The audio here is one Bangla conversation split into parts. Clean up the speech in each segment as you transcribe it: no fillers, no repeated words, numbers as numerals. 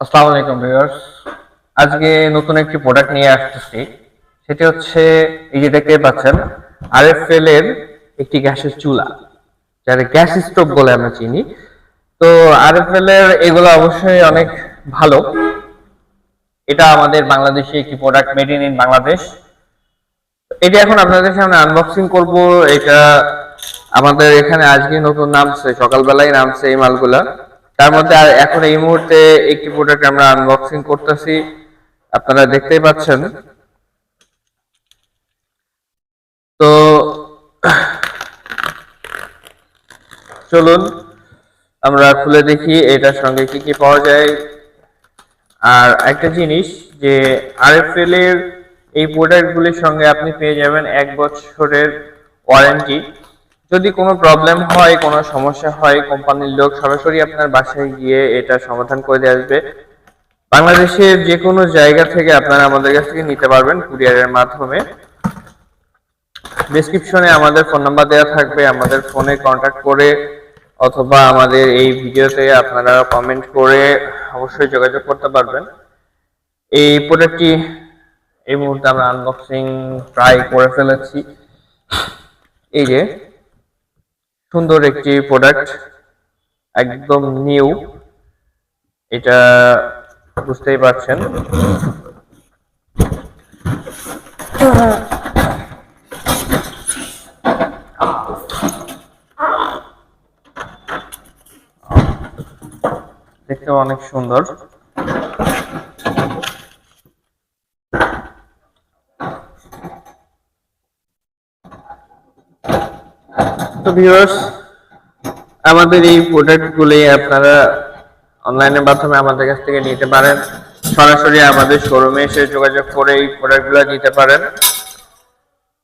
আসসালামু আলাইকুম ভিউয়ার্স। আজকে নতুন একটি প্রোডাক্ট নিয়ে আসতেছি। সেটি হচ্ছে এই যে দেখতে পাচ্ছেন আরএফএল এর একটি গ্যাসের চুলা, যার গ্যাস স্টোভ বলে আমরা চিনি। তো আরএফএল এর এগুলো অবশ্যই অনেক ভালো। এটা আমাদের বাংলাদেশি একটি প্রোডাক্ট, মেড ইন বাংলাদেশ। এটা এখন আপনাদের সামনে আনবক্সিং করব। এটা আমাদের এখানে আজকে নতুন নামছে, সকালবেলায় নামছে এই মালগুলা। তার মধ্যে আর এখন এই মুহূর্তে একটি প্রোডাক্ট আমরা আনবক্সিং করতেছি, আপনারা দেখতেই পাচ্ছেন। তো চলুন আমরা খুলে দেখি এটার সঙ্গে কি কি পাওয়া যায়। আর একটা জিনিস, যে আরএফএল এর এই প্রোডাক্টগুলির সঙ্গে আপনি পেয়ে যাবেন 1 বছরের ওয়ারেন্টি। যদি কোনো প্রবলেম হয়, কোনো সমস্যা হয়, কোম্পানির লোক সরাসরি আপনার বাসায় গিয়ে এটা সমাধান করে দিয়ে আসবে। বাংলাদেশের যে কোনো জায়গা থেকে আপনারা আমাদের কাছ থেকে নিতে পারবেন কুরিয়ারের মাধ্যমে। ডেসক্রিপশনে আমাদের ফোন নাম্বার দেওয়া থাকবে, আমাদের ফোনে কন্ট্যাক্ট করে অথবা আমাদের এই ভিডিওতে আপনারা কমেন্ট করে অবশ্যই যোগাযোগ করতে পারবেন। এই প্রোডাক্টটি এই মুহূর্তে আমরা আনবক্সিং প্রায় করে ফেলেছি। এই যে সুন্দর একটি প্রোডাক্ট, একদম নিউ, এটা বুঝতেই পারছেন। দেখতে অনেক সুন্দর। তো ভিউয়ার্স, আমাদের এই প্রোডাক্টগুলি আপনারা অনলাইনের মাধ্যমে আমাদের কাছ থেকে নিতে পারেন, সরাসরি আমাদের শোরুমে এসে যোগাযোগ করে এই প্রোডাক্টগুলো নিতে পারেন।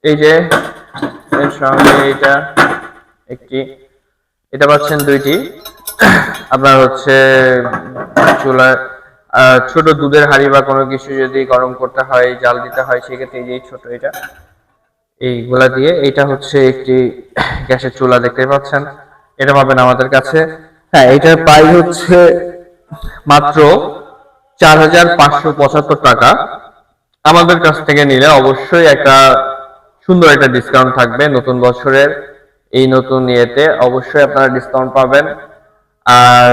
এই যে এর সঙ্গে এটা পাচ্ছেন দুইটি। আপনার হচ্ছে চুলা, ছোট দুধের হাঁড়ি বা কোনো কিছু যদি গরম করতে হয়, জাল দিতে হয়, সেক্ষেত্রে এই যে ছোট এইগুলা দিয়ে, এটা হচ্ছে একটি গ্যাসের চুলা, দেখতে পাচ্ছেন। এটা পাবেন আমাদের কাছে। হ্যাঁ, এটার প্রাইস হচ্ছে মাত্র 4,575 টাকা। আমাদের কাছ থেকে নিলে অবশ্যই একটা সুন্দর একটা ডিসকাউন্ট থাকবে। নতুন বছরের এই নতুন ইয়েতে অবশ্যই আপনারা ডিসকাউন্ট পাবেন। আর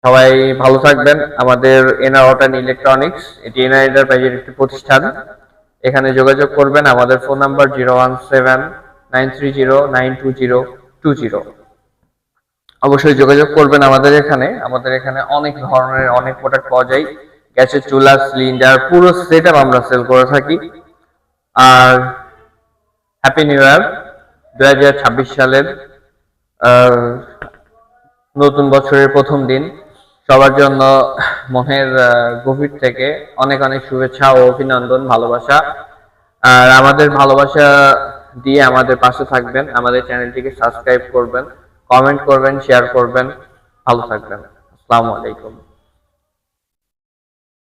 সবাই ভালো থাকবেন। আমাদের এনআরওটান ইলেকট্রনিক্স, এটি এনআর এন্টারপ্রাইজের একটি প্রতিষ্ঠান। এখানে যোগাযোগ করবেন, আমাদের ফোন নাম্বার 01793092020। অবশ্যই যোগাযোগ করবেন আমাদের এখানে। আমাদের এখানে অনেক ধরনের অনেক প্রোডাক্ট পাওয়া যায়। গ্যাসের চুলা, সিলিন্ডার, পুরো সেটআপ আমরা সেল করে থাকি। আর হ্যাপি নিউ ইয়ার 2026 সালের নতুন বছরের প্রথম দিন। সবার জন্য মনের গভীর থেকে অনেক অনেক শুভেচ্ছা ও অভিনন্দন, ভালোবাসা। আর আমাদের ভালোবাসা দিয়ে আমাদের পাশে থাকবেন, আমাদের চ্যানেলটিকে সাবস্ক্রাইব করবেন, কমেন্ট করবেন, শেয়ার করবেন। ভালো থাকবেন। আসসালামু আলাইকুম।